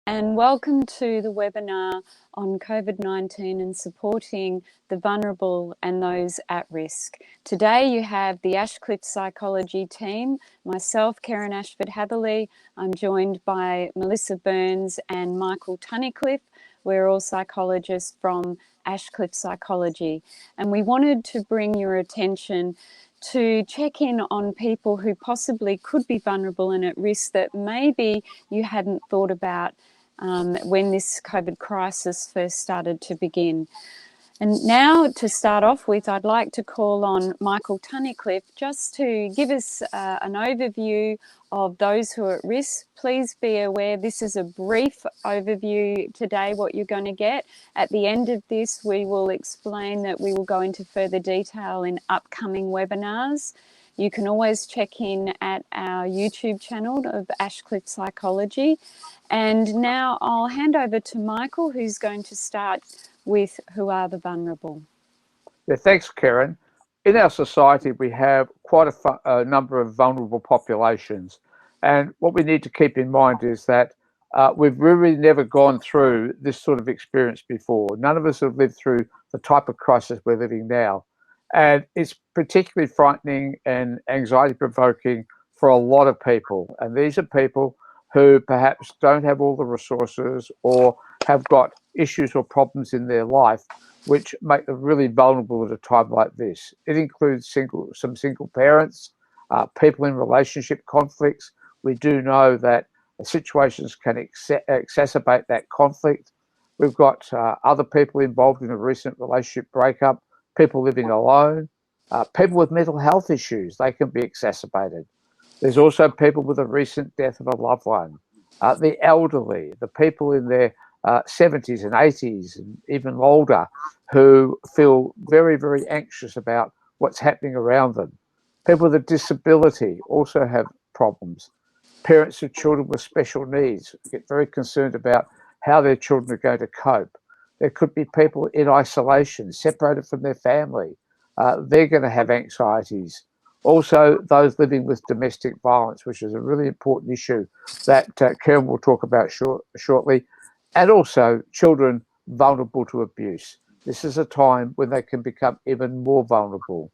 and welcome to the webinar on COVID-19 and supporting the vulnerable and those at risk. Today you have the Ashcliffe Psychology team, myself, Karen Ashford-Hatherley. I'm joined by Melissa Burns and Michael Tunnicliffe. We're all psychologists from Ashcliffe Psychology, and we wanted to bring your attention to check in on people who possibly could be vulnerable and at risk that maybe you hadn't thought about when this COVID crisis first started to begin. And now, to start off with, I'd like to call on Michael Tunnicliffe just to give us an overview of those who are at risk. Please be aware this is a brief overview today, what you're going to get. At the end of this, we will explain that we will go into further detail in upcoming webinars. You can always check in at our YouTube channel of Ashcliffe Psychology. And now I'll hand over to Michael, who's going to start with who are the vulnerable. Yeah, thanks, Karen. In our society, we have quite a number of vulnerable populations. And what we need to keep in mind is that we've really never gone through this sort of experience before. None of us have lived through the type of crisis we're living now. And it's particularly frightening and anxiety-provoking for a lot of people. And these are people who perhaps don't have all the resources or have got issues or problems in their life which make them really vulnerable at a time like this. It includes some single parents, people in relationship conflicts. We do know that situations can exacerbate that conflict. We've got other people involved in a recent relationship breakup, people living alone, people with mental health issues. They can be exacerbated. There's also people with a recent death of a loved one, the elderly, the people in their 70s and 80s and even older who feel very, very anxious about what's happening around them. People with a disability also have problems. Parents of children with special needs get very concerned about how their children are going to cope. There could be people in isolation, separated from their family. They're going to have anxieties. Also, those living with domestic violence, which is a really important issue that Karen will talk about shortly, and also children vulnerable to abuse. This is a time when they can become even more vulnerable.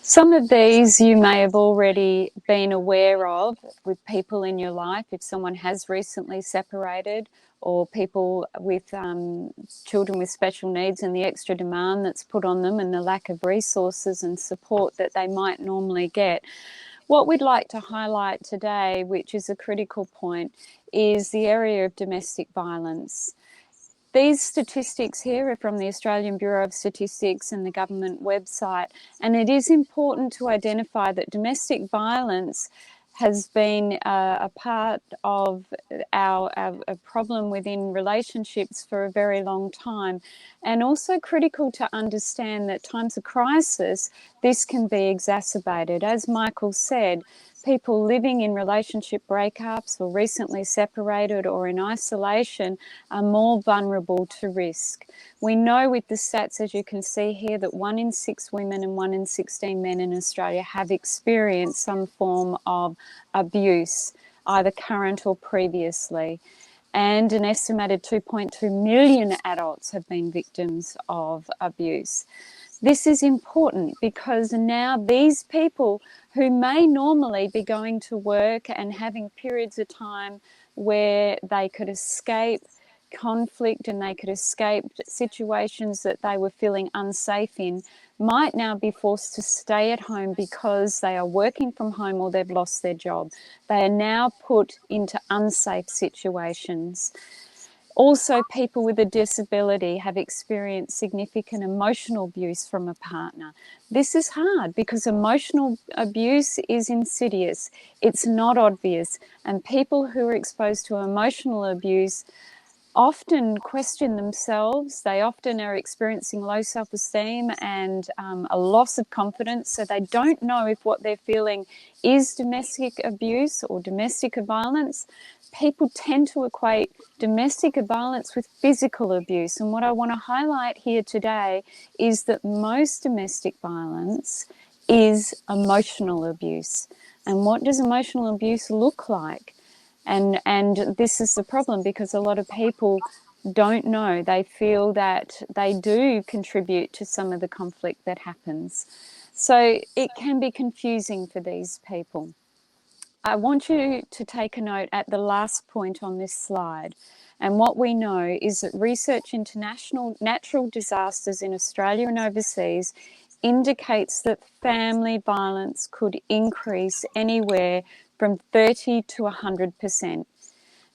Some of these you may have already been aware of with people in your life, if someone has recently separated, or people with children with special needs and the extra demand that's put on them and the lack of resources and support that they might normally get. What we'd like to highlight today, which is a critical point, is the area of domestic violence. These statistics here are from the Australian Bureau of Statistics and the government website, and it is important to identify that domestic violence has been a part of a problem within relationships for a very long time, and also critical to understand that times of crisis, this can be exacerbated. As Michael said, people living in relationship breakups or recently separated or in isolation are more vulnerable to risk. We know with the stats, as you can see here, that 1 in 6 women and 1 in 16 men in Australia have experienced some form of abuse, either current or previously. And an estimated 2.2 million adults have been victims of abuse. This is important because now these people who may normally be going to work and having periods of time where they could escape conflict and they could escape situations that they were feeling unsafe in, might now be forced to stay at home because they are working from home or they've lost their job. They are now put into unsafe situations. Also, people with a disability have experienced significant emotional abuse from a partner. This is hard because emotional abuse is insidious. It's not obvious. And people who are exposed to emotional abuse often question themselves. They often are experiencing low self-esteem and a loss of confidence. So they don't know if what they're feeling is domestic abuse or domestic violence. People tend to equate domestic violence with physical abuse. And what I want to highlight here today is that most domestic violence is emotional abuse. And what does emotional abuse look like? And this is the problem, because a lot of people don't know. They feel that they do contribute to some of the conflict that happens. So it can be confusing for these people. I want you to take a note at the last point on this slide. And what we know is that research into natural disasters in Australia and overseas indicates that family violence could increase anywhere from 30 to 100%.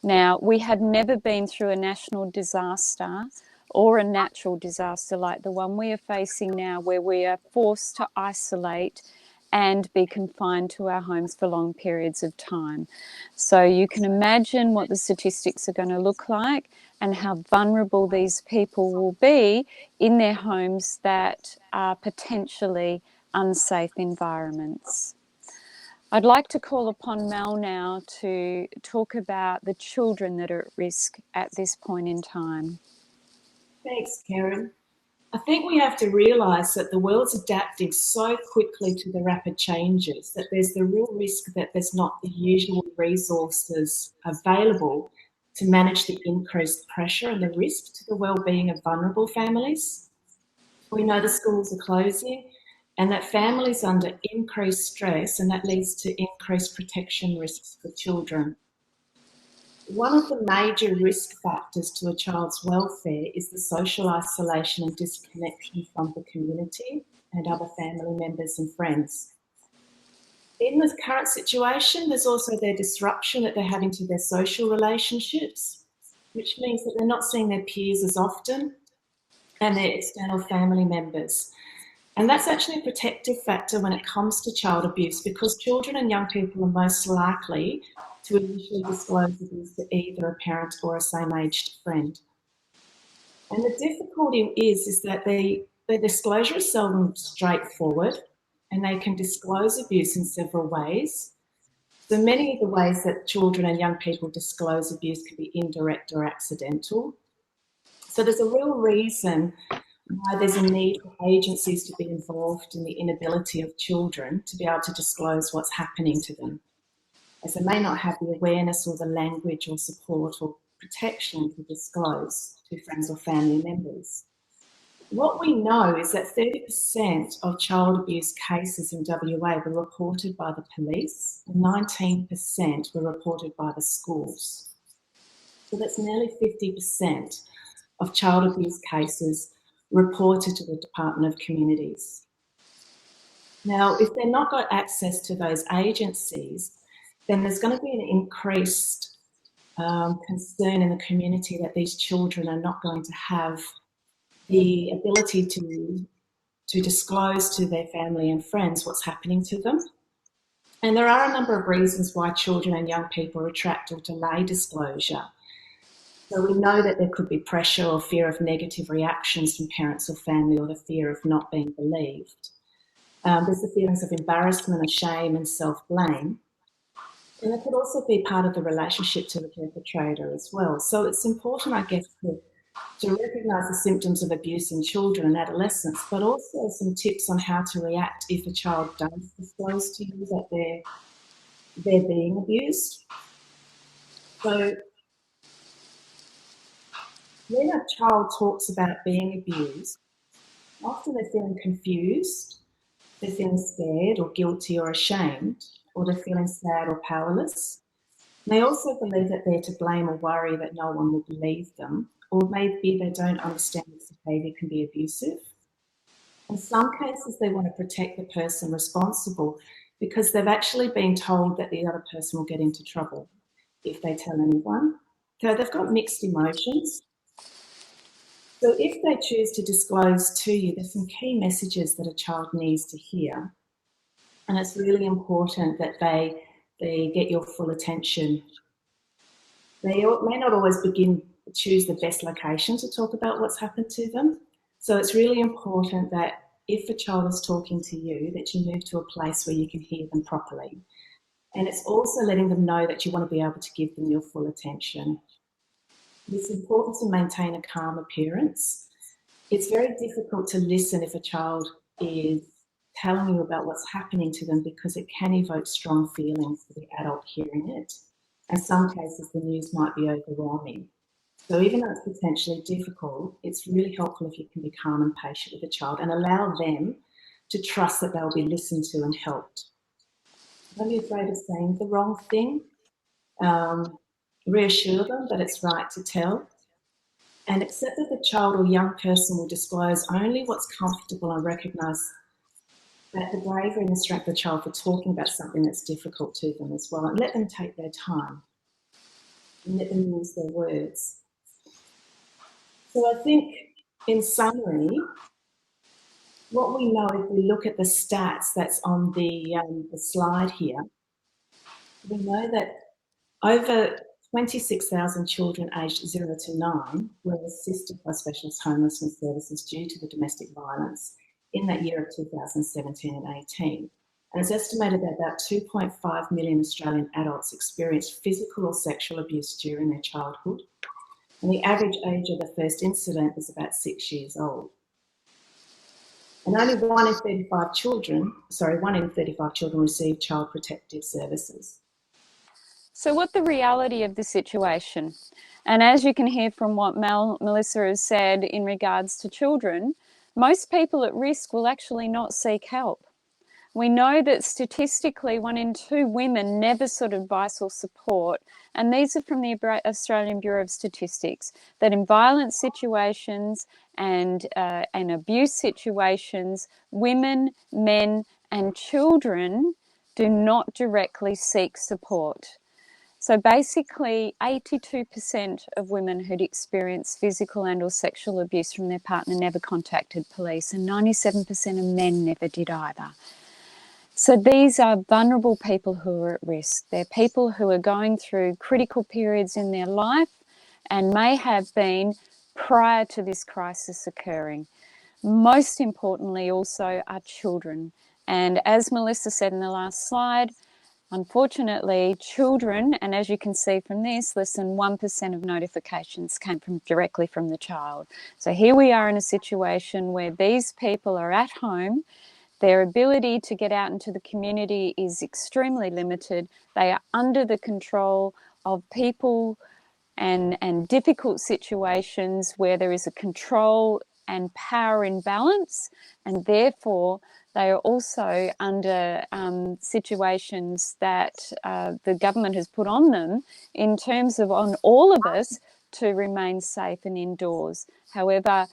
Now, we have never been through a national disaster or a natural disaster like the one we are facing now, where we are forced to isolate and be confined to our homes for long periods of time. So you can imagine what the statistics are going to look like and how vulnerable these people will be in their homes that are potentially unsafe environments. I'd like to call upon Mel now to talk about the children that are at risk at this point in time. Thanks, Karen. I think we have to realise that the world's adapting so quickly to the rapid changes that there's the real risk that there's not the usual resources available to manage the increased pressure and the risk to the well-being of vulnerable families. We know the schools are closing and that families are under increased stress, and that leads to increased protection risks for children. One of the major risk factors to a child's welfare is the social isolation and disconnection from the community and other family members and friends. In the current situation, there's also their disruption that they're having to their social relationships, which means that they're not seeing their peers as often and their external family members. And that's actually a protective factor when it comes to child abuse, because children and young people are most likely to initially disclose abuse to either a parent or a same-aged friend. And the difficulty is that the disclosure is seldom straightforward, and they can disclose abuse in several ways. So many of the ways that children and young people disclose abuse can be indirect or accidental. So there's a real reason why there's a need for agencies to be involved in the inability of children to be able to disclose what's happening to them, as they may not have the awareness or the language or support or protection to disclose to friends or family members. What we know is that 30% of child abuse cases in WA were reported by the police and 19% were reported by the schools. So that's nearly 50% of child abuse cases reported to the Department of Communities. Now, if they've not got access to those agencies, then there's going to be an increased concern in the community that these children are not going to have the ability to disclose to their family and friends what's happening to them. And there are a number of reasons why children and young people retract or delay disclosure. So we know that there could be pressure or fear of negative reactions from parents or family, or the fear of not being believed. There's the feelings of embarrassment and shame and self-blame. And it could also be part of the relationship to the perpetrator as well. So it's important, I guess, to recognise the symptoms of abuse in children and adolescents, but also some tips on how to react if a child does disclose to you that they're being abused. So when a child talks about being abused, often they're feeling confused, they're feeling scared or guilty or ashamed, or they're feeling sad or powerless. They also believe that they're to blame or worry that no one will believe them, or maybe they don't understand this behaviour can be abusive. In some cases, they want to protect the person responsible because they've actually been told that the other person will get into trouble if they tell anyone. So they've got mixed emotions. So if they choose to disclose to you, there's some key messages that a child needs to hear. And it's really important that they get your full attention. They may not always choose the best location to talk about what's happened to them. So it's really important that if a child is talking to you, that you move to a place where you can hear them properly. And it's also letting them know that you want to be able to give them your full attention. It's important to maintain a calm appearance. It's very difficult to listen if a child is telling you about what's happening to them, because it can evoke strong feelings for the adult hearing it. In some cases, the news might be overwhelming. So even though it's potentially difficult, it's really helpful if you can be calm and patient with the child and allow them to trust that they'll be listened to and helped. Don't be afraid of saying the wrong thing. Reassure them that it's right to tell, and accept that the child or young person will disclose only what's comfortable and recognise that the bravery and the strength of the child for talking about something that's difficult to them as well, and let them take their time and let them use their words. So I think, in summary, what we know if we look at the stats that's on the slide here, we know that over 26,000 children aged 0 to 9 were assisted by specialist homelessness services due to the domestic violence in that year of 2017 and 18. And it's estimated that about 2.5 million Australian adults experienced physical or sexual abuse during their childhood. And the average age of the first incident was about 6 years old. And only 1 in 35 children receive child protective services. So, what the reality of the situation? And as you can hear from what Melissa has said in regards to children, most people at risk will actually not seek help. We know that statistically 1 in 2 women never sought advice or support, and these are from the Australian Bureau of Statistics, that in violent situations and abuse situations, women, men and children do not directly seek support. So basically 82% of women who'd experienced physical and or sexual abuse from their partner never contacted police, and 97% of men never did either. So these are vulnerable people who are at risk. They're people who are going through critical periods in their life and may have been prior to this crisis occurring. Most importantly also are children. And as Melissa said in the last slide, unfortunately, children, and as you can see from this, less than 1% of notifications came directly from the child. So here we are in a situation where these people are at home. Their ability to get out into the community is extremely limited. They are under the control of people and difficult situations where there is a control and power imbalance, and therefore they are also under situations that the government has put on them in terms of on all of us to remain safe and indoors. However,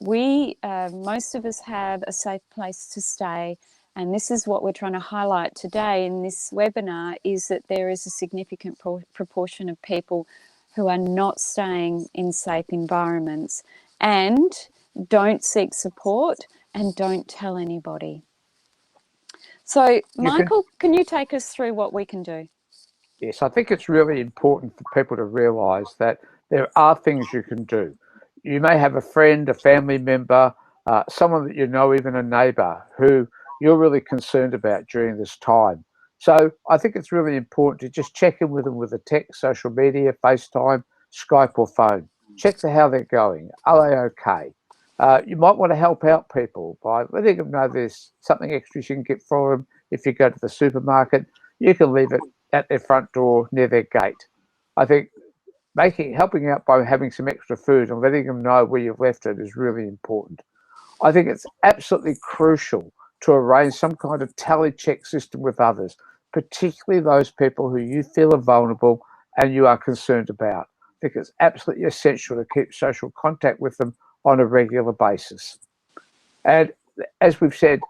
most of us have a safe place to stay, and this is what we're trying to highlight today in this webinar, is that there is a significant proportion of people who are not staying in safe environments and don't seek support and don't tell anybody. So, Michael, can you take us through what we can do? Yes, I think it's really important for people to realise that there are things you can do. You may have a friend, a family member, someone that you know, even a neighbour, who you're really concerned about during this time. So I think it's really important to just check in with them with a text, social media, FaceTime, Skype or phone. Check how they're going. Are they okay? You might want to help out people by letting them know there's something extra you can get for them. If you go to the supermarket, you can leave it at their front door near their gate. I think helping out by having some extra food and letting them know where you've left it is really important. I think it's absolutely crucial to arrange some kind of tally check system with others, particularly those people who you feel are vulnerable and you are concerned about. I think it's absolutely essential to keep social contact with them on a regular basis. And as we've said,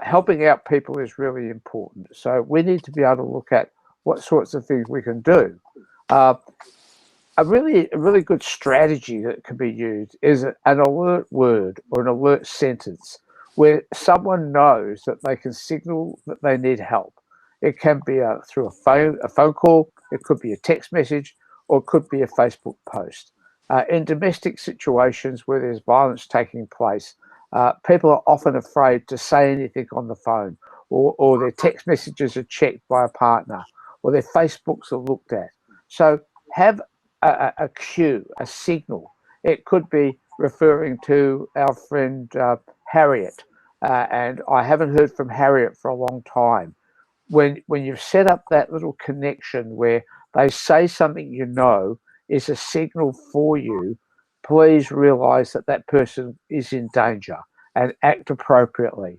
helping out people is really important. So we need to be able to look at what sorts of things we can do. A really good strategy that can be used is an alert word or an alert sentence where someone knows that they can signal that they need help. It can be through a phone call, it could be a text message, or it could be a Facebook post. In domestic situations where there's violence taking place, people are often afraid to say anything on the phone, or their text messages are checked by a partner, or their Facebooks are looked at. So have a cue, a signal. It could be referring to our friend Harriet, and I haven't heard from Harriet for a long time. When you've set up that little connection where they say something you know is a signal for you, please realise that that person is in danger and act appropriately.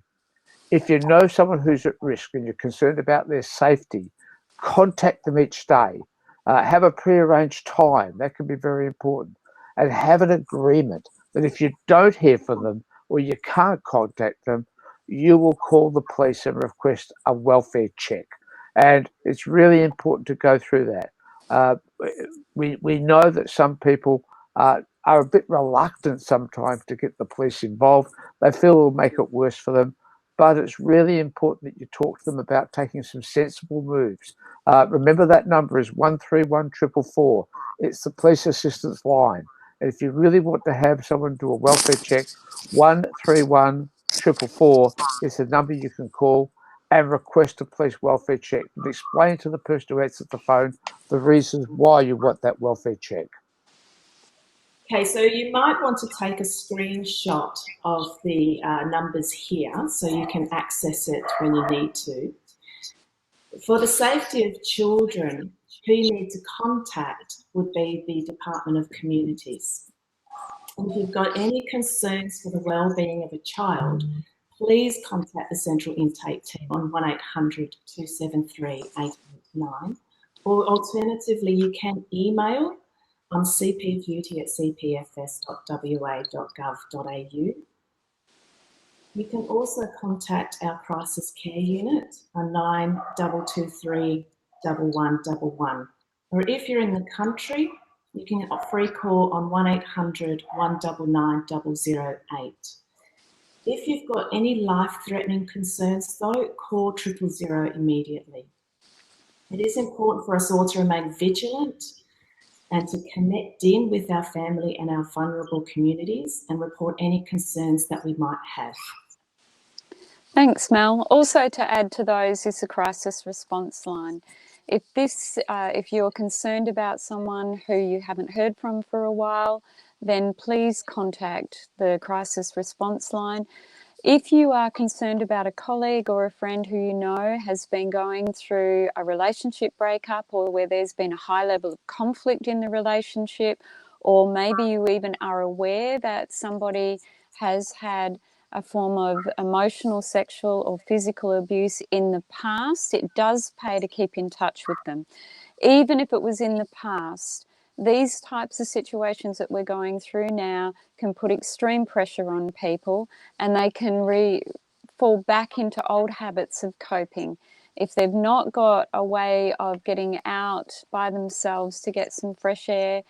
If you know someone who's at risk and you're concerned about their safety, contact them each day. Have a prearranged time. That can be very important. And have an agreement that if you don't hear from them or you can't contact them, you will call the police and request a welfare check. And it's really important to go through that. We know that some people are a bit reluctant sometimes to get the police involved. They feel it'll make it worse for them. But it's really important that you talk to them about taking some sensible moves. Remember that number is 131 444. It's the police assistance line. And if you really want to have someone do a welfare check, 131 444 is the number you can call and request a police welfare check and explain to the person who answers the phone the reasons why you want that welfare check. Okay, so you might want to take a screenshot of the numbers here so you can access it when you need to. For the safety of children, who you need to contact would be the Department of Communities. And if you've got any concerns for the well-being of a child, please contact the Central Intake Team on 1800 273 889, or alternatively you can email on cpduty@cpfs.wa.gov.au. You can also contact our crisis care unit on 9223 1111. Or if you're in the country, you can get a free call on 1800 199 008. If you've got any life-threatening concerns, though, call 000 immediately. It is important for us all to remain vigilant and to connect in with our family and our vulnerable communities and report any concerns that we might have. Thanks, Mel. Also, to add to those is the crisis response line. If you're concerned about someone who you haven't heard from for a while, then please contact the crisis response line. If you are concerned about a colleague or a friend who you know has been going through a relationship breakup, or where there's been a high level of conflict in the relationship, or maybe you even are aware that somebody has had a form of emotional, sexual or physical abuse in the past, it does pay to keep in touch with them. Even if it was in the past, these types of situations that we're going through now can put extreme pressure on people, and they can fall back into old habits of coping. If they've not got a way of getting out by themselves to get some fresh air,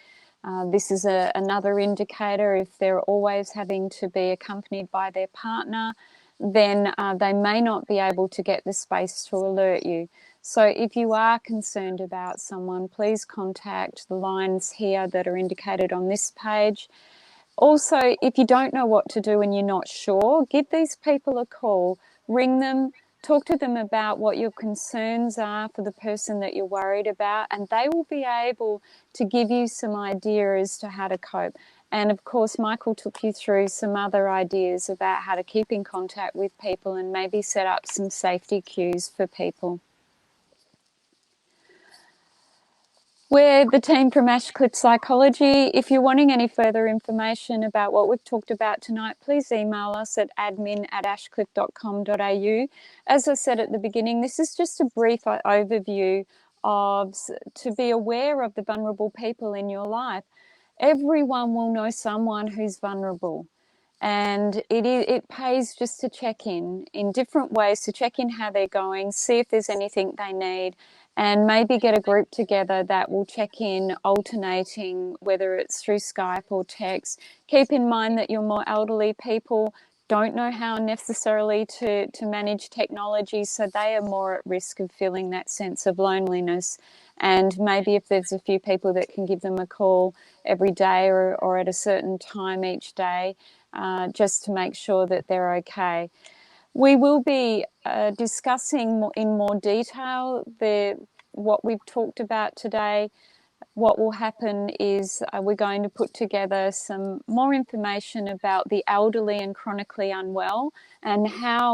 this is another indicator. If they're always having to be accompanied by their partner, then they may not be able to get the space to alert you. So if you are concerned about someone, please contact the lines here that are indicated on this page. Also, if you don't know what to do and you're not sure, give these people a call, ring them, talk to them about what your concerns are for the person that you're worried about, and they will be able to give you some idea as to how to cope. And of course, Michael took you through some other ideas about how to keep in contact with people and maybe set up some safety cues for people. We're the team from Ashcliffe Psychology. If you're wanting any further information about what we've talked about tonight, please email us at admin@ashcliffe.com.au. As I said at the beginning, this is just a brief overview to be aware of the vulnerable people in your life. Everyone will know someone who's vulnerable. And it pays just to check in different ways, to check in how they're going, see if there's anything they need, and maybe get a group together that will check in alternating, whether it's through Skype or text. Keep in mind that your more elderly people don't know how necessarily to manage technology, so they are more at risk of feeling that sense of loneliness. And maybe if there's a few people that can give them a call every day or at a certain time each day, just to make sure that they're okay. We will be discussing in more detail what we've talked about today. What will happen is we're going to put together some more information about the elderly and chronically unwell, and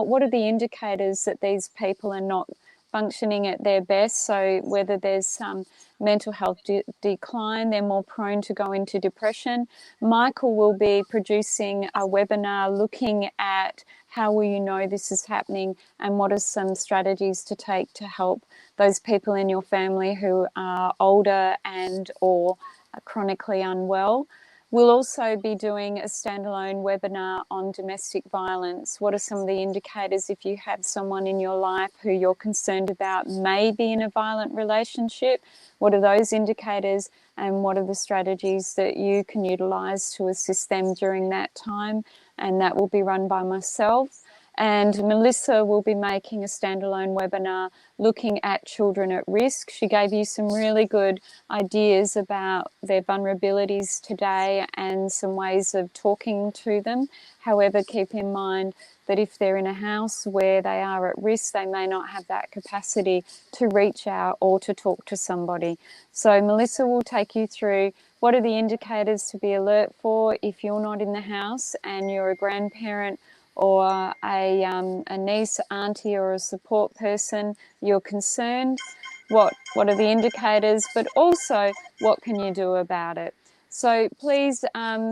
what are the indicators that these people are not functioning at their best. So whether there's some mental health decline, they're more prone to go into depression. Michael will be producing a webinar looking at how will you know this is happening and what are some strategies to take to help those people in your family who are older and or chronically unwell. We'll also be doing a standalone webinar on domestic violence. What are some of the indicators if you have someone in your life who you're concerned about may be in a violent relationship? What are those indicators and what are the strategies that you can utilise to assist them during that time? And that will be run by myself. And Melissa will be making a standalone webinar looking at children at risk. She gave you some really good ideas about their vulnerabilities today and some ways of talking to them. However, keep in mind that if they're in a house where they are at risk, they may not have that capacity to reach out or to talk to somebody. So Melissa will take you through what are the indicators to be alert for if you're not in the house and you're a grandparent or a niece, auntie or a support person, you're concerned, what are the indicators, but also what can you do about it. So please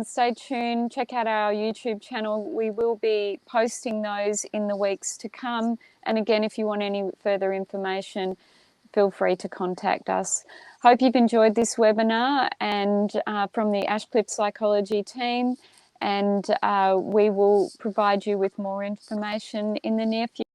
stay tuned, check out our YouTube channel. We will be posting those in the weeks to come. And again, if you want any further information, feel free to contact us. Hope you've enjoyed this webinar and from the Ashcliffe Psychology team. And we will provide you with more information in the near future.